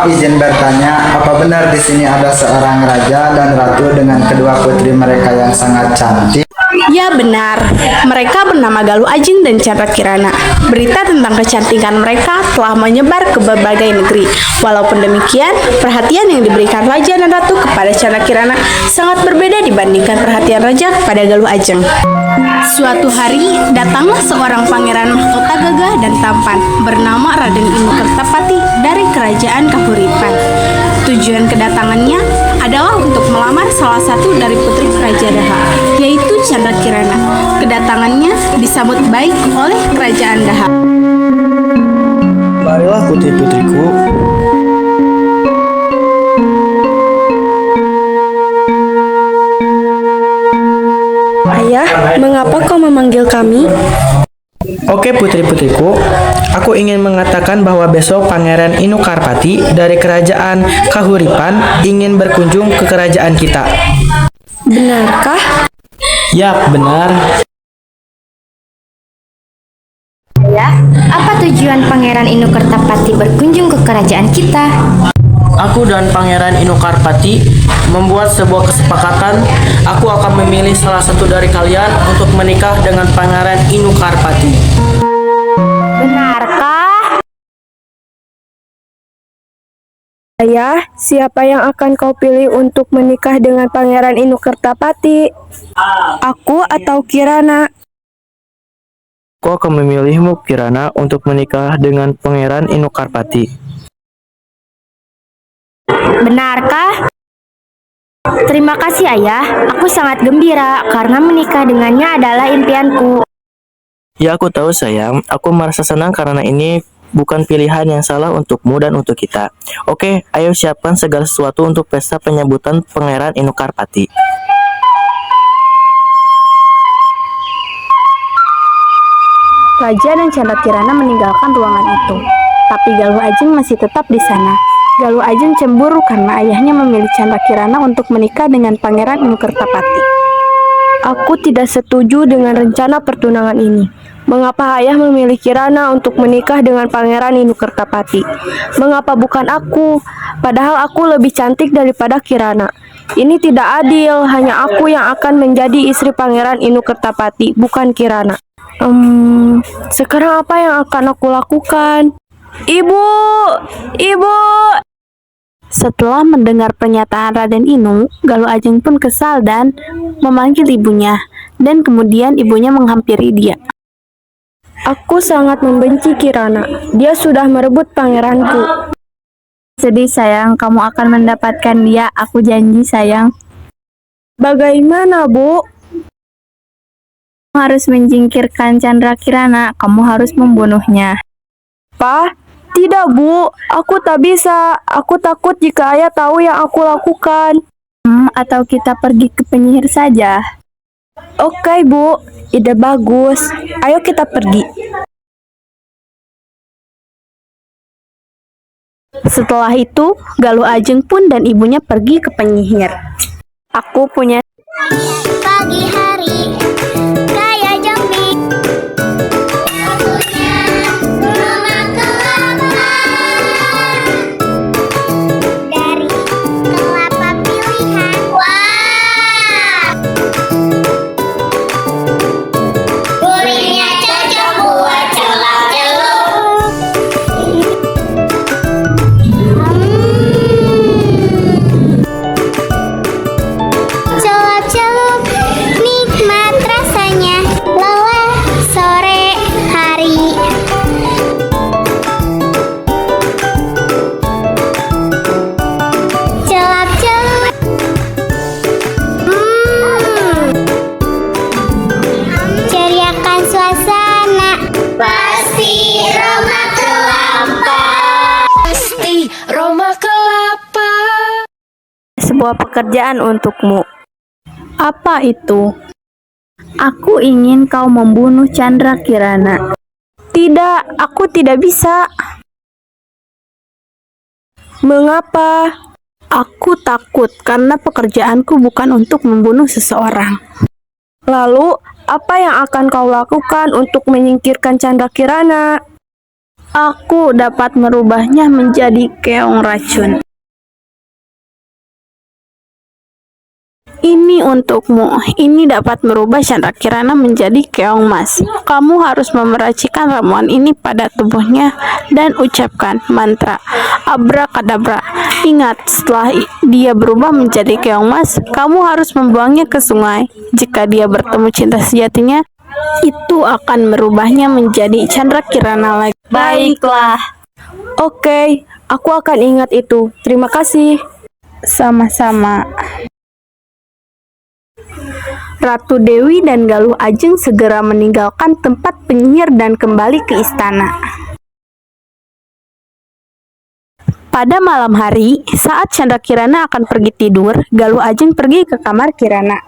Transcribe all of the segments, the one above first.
Maaf izin bertanya, apa benar di sini ada seorang raja dan ratu dengan kedua putri mereka yang sangat cantik? Ya benar, mereka bernama Galuh Ajeng dan Chandra Kirana. Berita tentang kecantikan mereka telah menyebar ke berbagai negeri. Walaupun demikian, perhatian yang diberikan Raja dan Ratu kepada Chandra Kirana sangat berbeda dibandingkan perhatian Raja kepada Galuh Ajeng. Suatu hari, datanglah seorang pangeran mahkota gagah dan tampan bernama Raden Inu Kertapati dari kerajaan Kahuripan. Tujuan kedatangannya adalah untuk melamar salah satu dari putri Raja Daha, yaitu Chandra Kirana. Kedatangannya disambut baik oleh kerajaan Daha. Marilah putri-putriku. Ayah, mengapa kau memanggil kami? Oke putri-putriku, aku ingin mengatakan bahwa besok Pangeran Inu Karpati dari kerajaan Kahuripan ingin berkunjung ke kerajaan kita. Benarkah? Yap, benar. Ya, apa tujuan Pangeran Inu Kertapati berkunjung ke kerajaan kita? Aku dan Pangeran Inu Karpati membuat sebuah kesepakatan. Aku akan memilih salah satu dari kalian untuk menikah dengan Pangeran Inu Karpati. Benarkah? Ayah, siapa yang akan kau pilih untuk menikah dengan Pangeran Inu Kertapati? Aku atau Kirana? Aku akan memilihmu, Kirana, untuk menikah dengan Pangeran Inu Karpati. Benarkah? Terima kasih ayah, aku sangat gembira karena menikah dengannya adalah impianku. Ya, aku tahu sayang. Aku merasa senang karena ini bukan pilihan yang salah untukmu dan untuk kita. Oke, ayo siapkan segala sesuatu untuk pesta penyambutan Pangeran Inu Karpati. Raja dan Chandra Kirana meninggalkan ruangan itu, tapi Galuh Ajeng masih tetap di sana. Galuh Ajeng cemburu karena ayahnya memilih Chandra Kirana untuk menikah dengan Pangeran Inu Kertapati. Aku tidak setuju dengan rencana pertunangan ini. Mengapa ayah memilih Kirana untuk menikah dengan Pangeran Inu Kertapati? Mengapa bukan aku? Padahal aku lebih cantik daripada Kirana. Ini tidak adil, hanya aku yang akan menjadi istri Pangeran Inu Kertapati, bukan Kirana. Sekarang apa yang akan aku lakukan? Ibu! Ibu! Setelah mendengar pernyataan Raden Inu, Galuh Ajeng pun kesal dan memanggil ibunya, dan kemudian ibunya menghampiri dia. Aku sangat membenci Kirana. Dia sudah merebut pangeranku. Sedih sayang, kamu akan mendapatkan dia. Aku janji sayang. Bagaimana, Bu? Kamu harus menyingkirkan Chandra Kirana. Kamu harus membunuhnya. Apa? Tidak, Bu. Aku tak bisa. Aku takut jika ayah tahu yang aku lakukan. Atau kita pergi ke penyihir saja. Oke, Bu. Ide bagus. Ayo kita pergi. Setelah itu, Galuh Ajeng pun dan ibunya pergi ke penyihir. Aku punya Pagi hari, kayak zombie. Rumah kelapa. Dari kelapa pilihan. Wah. Gurihnya cocok buat celup-celup. Celup-celup, nikmat rasanya. Lelah sore hari. Celup-celup. Ceriakan suasana. Pasti Roma Kelapa. Pasti Roma Kelapa. sebuah pekerjaan untukmu. Apa itu? Aku ingin kau membunuh Chandra Kirana. Tidak, aku tidak bisa. Mengapa? Aku takut karena pekerjaanku bukan untuk membunuh seseorang. Lalu, apa yang akan kau lakukan untuk menyingkirkan Chandra Kirana? Aku dapat merubahnya menjadi keong racun. Ini untukmu. Ini dapat merubah Chandra Kirana menjadi keong emas. Kamu harus memercikan ramuan ini pada tubuhnya dan ucapkan mantra abrakadabra. Ingat, setelah dia berubah menjadi keong emas, kamu harus membuangnya ke sungai. Jika dia bertemu cinta sejatinya, itu akan merubahnya menjadi Chandra Kirana lagi. Baiklah. Oke, aku akan ingat itu. Terima kasih. Sama-sama. Ratu Dewi dan Galuh Ajeng segera meninggalkan tempat penyihir dan kembali ke istana. Pada malam hari, saat Chandra Kirana akan pergi tidur, Galuh Ajeng pergi ke kamar Kirana.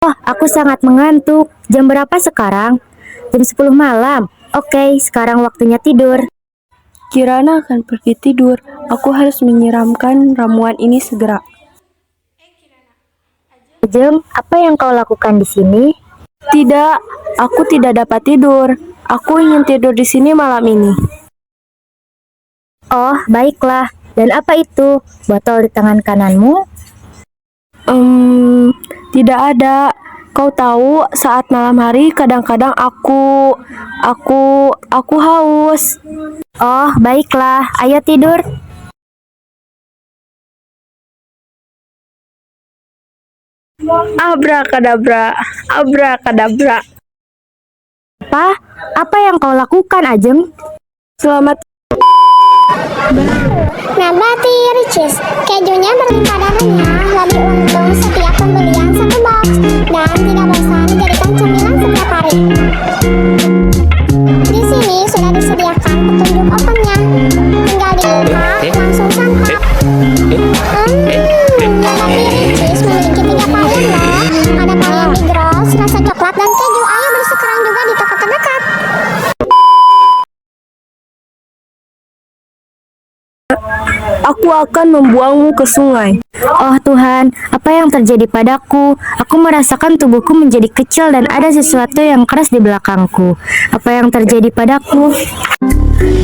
Oh, aku sangat mengantuk. Jam berapa sekarang? Jam 10 malam. Oke, sekarang waktunya tidur. Kirana akan pergi tidur. Aku harus menyiramkan ramuan ini segera. Ajeng, apa yang kau lakukan di sini? Tidak, aku tidak dapat tidur. Aku ingin tidur di sini malam ini. Oh, baiklah. Dan apa itu? Botol di tangan kananmu? Tidak ada. Kau tahu, saat malam hari kadang-kadang aku haus. Oh, baiklah. Ayo tidur. Abrakadabra, abrakadabra. Apa yang kau lakukan, Ajeng? Selamat. Nabati Ricis, kejunya berlimpah dalamnya, lebih untung setiap pembelian satu box, dan tidak bosan dijadikan cemilan setiap hari. Di sini sudah disediakan petunjuk ovennya, tinggal dibuka, langsung santap. Nabati Ricis memiliki 3 varian loh, ada varian Big Rose, rasa coklat dan keju. Ayo beli sekarang juga di toko terdekat. Aku akan membuangmu ke sungai. Oh Tuhan, apa yang terjadi padaku? Aku merasakan tubuhku menjadi kecil dan ada sesuatu yang keras di belakangku. Apa yang terjadi padaku?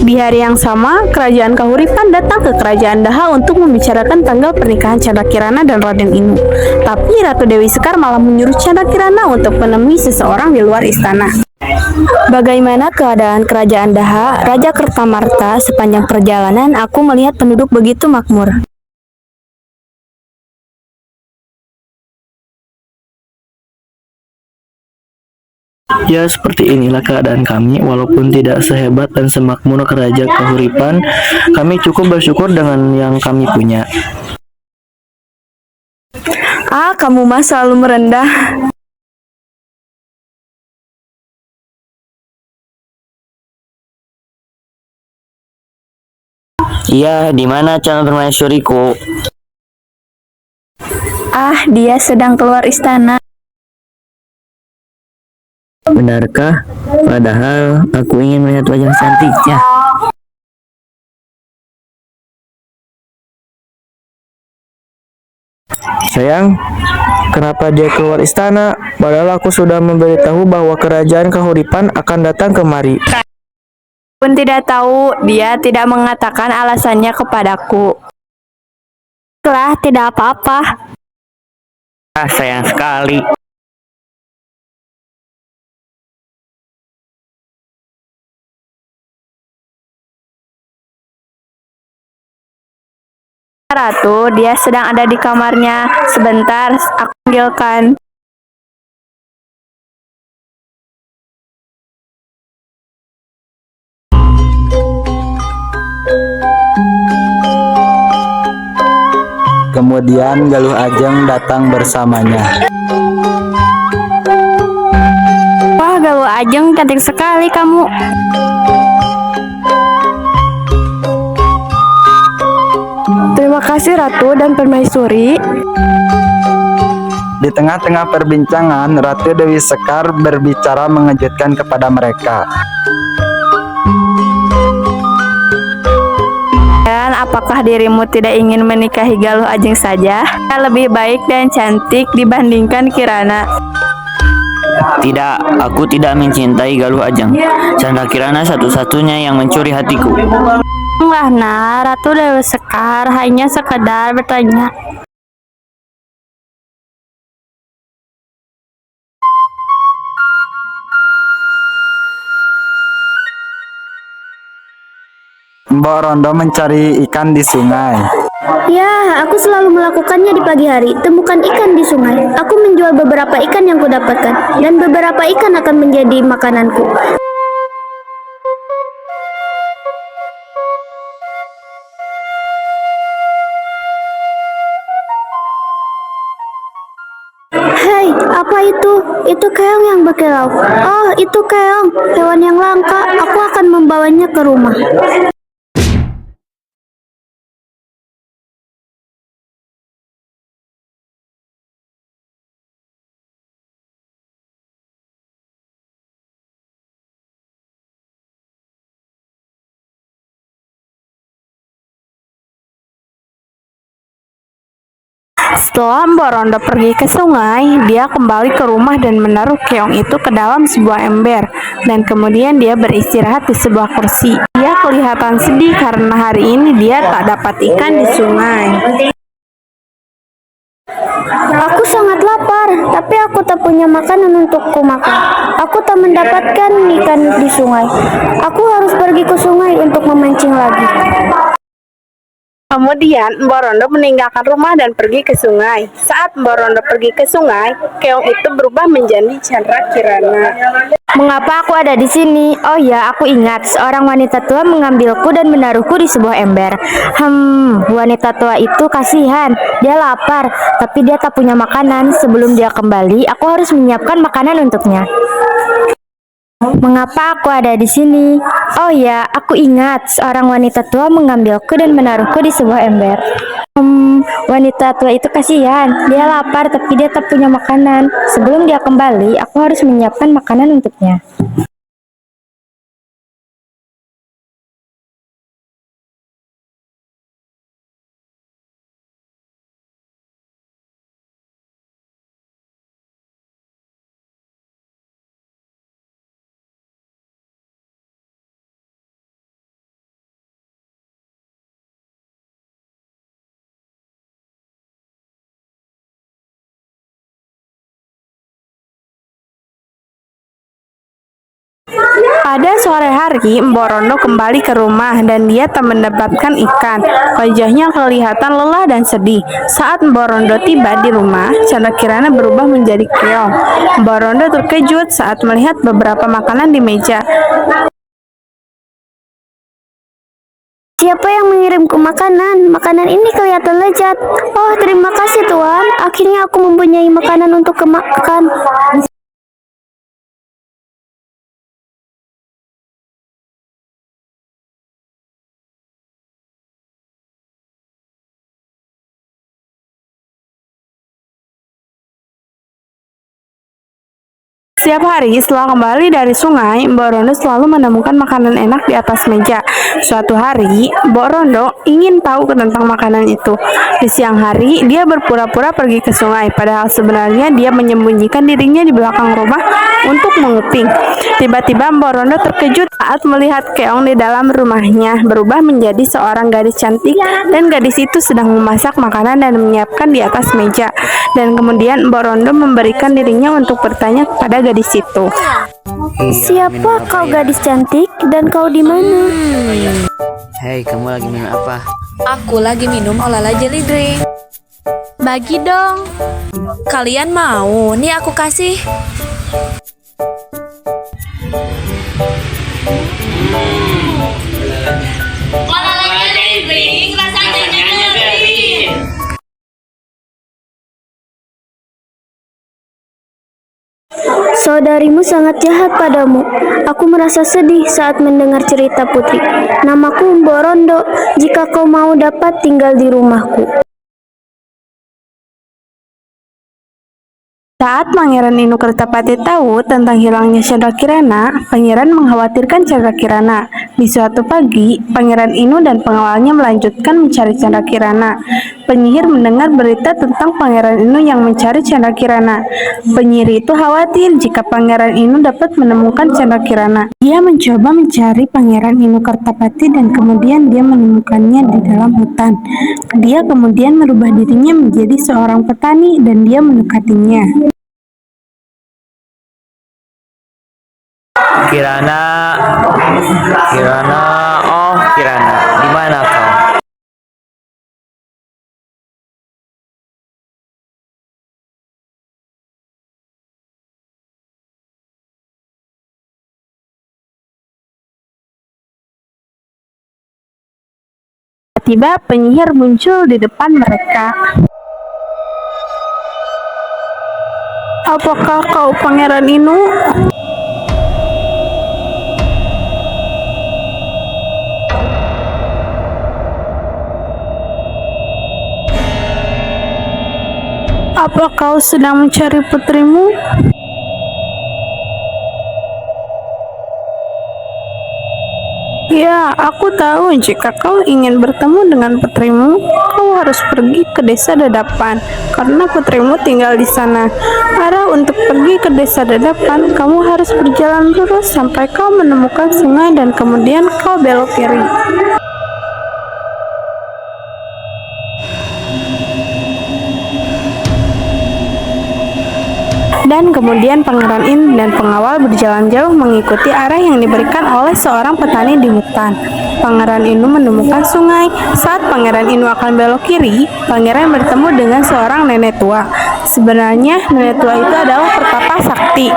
Di hari yang sama, kerajaan Kahuripan datang ke kerajaan Daha untuk membicarakan tanggal pernikahan Chandra Kirana dan Raden Inu. Tapi Ratu Dewi Sekar malah menyuruh Chandra Kirana untuk menemui seseorang di luar istana. Bagaimana keadaan kerajaan Daha, Raja Kertamarta? Sepanjang perjalanan, aku melihat penduduk begitu makmur. Ya, seperti inilah keadaan kami. Walaupun tidak sehebat dan semakmur Kerajaan Kahuripan, kami cukup bersyukur dengan yang kami punya. Kamu mah selalu merendah. Iya, di mana calon permaisuriku? Dia sedang keluar istana. Benarkah? Padahal aku ingin melihat wajah cantiknya. Sayang, kenapa dia keluar istana? Padahal aku sudah memberitahu bahwa kerajaan Kahuripan akan datang kemari. Pun tidak tahu, dia tidak mengatakan alasannya kepadaku. Tidak apa-apa. Sayang sekali. Ratu, dia sedang ada di kamarnya. Sebentar, aku panggilkan. Kemudian Galuh Ajeng datang bersamanya. Wah, Galuh Ajeng, cantik sekali kamu. Terima kasih Ratu dan Permaisuri. Di tengah-tengah perbincangan, Ratu Dewi Sekar berbicara mengejutkan kepada mereka. Dan apakah dirimu tidak ingin menikahi Galuh Ajeng saja? Lebih baik dan cantik dibandingkan Kirana. Tidak, aku tidak mencintai Galuh Ajeng. Chandra Kirana satu-satunya yang mencuri hatiku. Enggak, nah, Ratu Dewi Sekar hanya sekedar bertanya. Mbok Rondo mencari ikan di sungai. Ya, aku selalu melakukannya di pagi hari. Temukan ikan di sungai. Aku menjual beberapa ikan yang kudapatkan, dan beberapa ikan akan menjadi makananku. Hei, apa itu? Itu keong yang berkilau. Oh, itu keong, hewan yang langka. Aku akan membawanya ke rumah. Setelah Mbok Rondo pergi ke sungai, dia kembali ke rumah dan menaruh keong itu ke dalam sebuah ember, dan kemudian dia beristirahat di sebuah kursi. Dia kelihatan sedih karena hari ini dia tak dapat ikan di sungai. Aku sangat lapar, tapi aku tak punya makanan untukku makan. Aku tak mendapatkan ikan di sungai. Aku harus pergi ke sungai untuk memancing lagi. Kemudian Mbok Rondo meninggalkan rumah dan pergi ke sungai. Saat Mbok Rondo pergi ke sungai, keong itu berubah menjadi Chandra Kirana. Mengapa aku ada di sini? Oh ya, aku ingat seorang wanita tua mengambilku dan menaruhku di sebuah ember. Wanita tua itu kasihan. Dia lapar, tapi dia tak punya makanan. Sebelum dia kembali, aku harus menyiapkan makanan untuknya. Mengapa aku ada di sini? Oh ya, aku ingat seorang wanita tua mengambilku dan menaruhku di sebuah ember. Wanita tua itu kasihan. Dia lapar, tapi dia tak punya makanan. Sebelum dia kembali, aku harus menyiapkan makanan untuknya. Pada sore hari, Mbok Rondo kembali ke rumah dan dia tak mendapatkan ikan. Wajahnya kelihatan lelah dan sedih. Saat Mbok Rondo tiba di rumah, Chandra Kirana berubah menjadi keong. Mbok Rondo terkejut saat melihat beberapa makanan di meja. Siapa yang mengirimku makanan? Makanan ini kelihatan lezat. Oh, terima kasih Tuan. Akhirnya aku mempunyai makanan untuk makan. Setiap hari setelah kembali dari sungai, Mbok Rondo selalu menemukan makanan enak di atas meja. Suatu hari, Mbok Rondo ingin tahu tentang makanan itu. Di siang hari, dia berpura-pura pergi ke sungai, padahal sebenarnya dia menyembunyikan dirinya di belakang rumah untuk menguping. Tiba-tiba Mbok Rondo terkejut saat melihat keong di dalam rumahnya berubah menjadi seorang gadis cantik, dan gadis itu sedang memasak makanan dan menyiapkan di atas meja. Dan kemudian Mbok Rondo memberikan dirinya untuk bertanya kepada gadis itu. Siapa kau gadis cantik dan kau di mana? Hei, kamu lagi minum apa? Aku lagi minum Olala Jelly Drink. Bagi dong. Kalian mau? Nih aku kasih. Olala Jelly Drink rasanya jelly. Saudarimu sangat jahat padamu. Aku merasa sedih saat mendengar cerita Putri. Namaku Mbok Rondo. Jika kau mau dapat tinggal di rumahku. Saat Saat Pangeran Inu Kertapati tahu tentang hilangnya Chandra Kirana, pangeran mengkhawatirkan Chandra Kirana. Di suatu pagi, Pangeran Inu dan pengawalnya melanjutkan mencari Chandra Kirana. Penyihir mendengar berita tentang Pangeran Inu yang mencari Chandra Kirana. Penyihir itu khawatir jika Pangeran Inu dapat menemukan Chandra Kirana. Dia mencoba mencari Pangeran Inu Kertapati dan kemudian dia menemukannya di dalam hutan. Dia kemudian merubah dirinya menjadi seorang petani dan dia mendekatinya. Kirana, Kirana, oh Kirana, di mana kau? Tiba-tiba penyihir muncul di depan mereka. Apakah kau Pangeran Inu? Apa kau sedang mencari putrimu? Ya, aku tahu jika kau ingin bertemu dengan putrimu, kau harus pergi ke desa Dadapan, karena putrimu tinggal di sana. Arah untuk pergi ke desa Dadapan, kamu harus berjalan lurus sampai kau menemukan sungai dan kemudian kau belok kiri. Dan kemudian Pangeran Inu dan pengawal berjalan jauh mengikuti arah yang diberikan oleh seorang petani di hutan. Pangeran Inu menemukan sungai. Saat Pangeran Inu akan belok kiri, pangeran bertemu dengan seorang nenek tua. Sebenarnya nenek tua itu adalah Pertapa Sakti.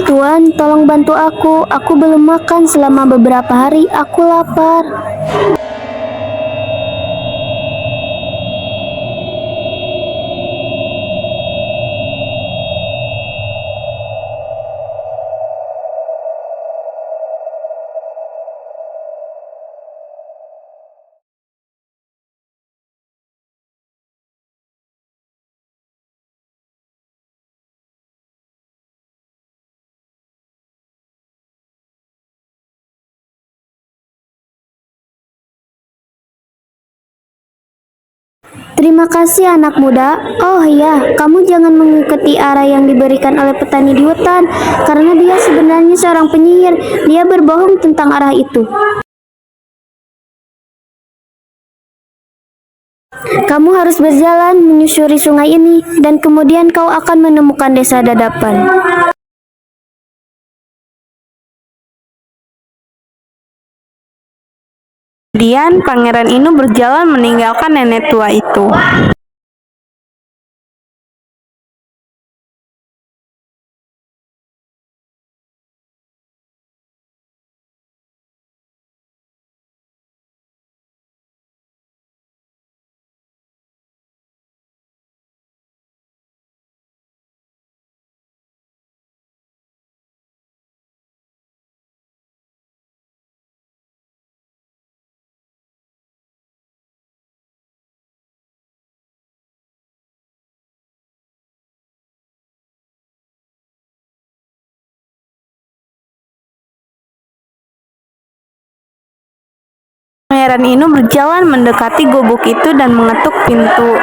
Tuan, tolong bantu aku. Aku belum makan selama beberapa hari. Aku lapar. Terima kasih anak muda. Oh ya, kamu jangan mengikuti arah yang diberikan oleh petani di hutan, karena dia sebenarnya seorang penyihir. Dia berbohong tentang arah itu. Kamu harus berjalan menyusuri sungai ini, dan kemudian kau akan menemukan desa Dadapan. Kemudian Pangeran Inu berjalan meninggalkan nenek tua itu. Pangeran Inu berjalan mendekati gubuk itu dan mengetuk pintu.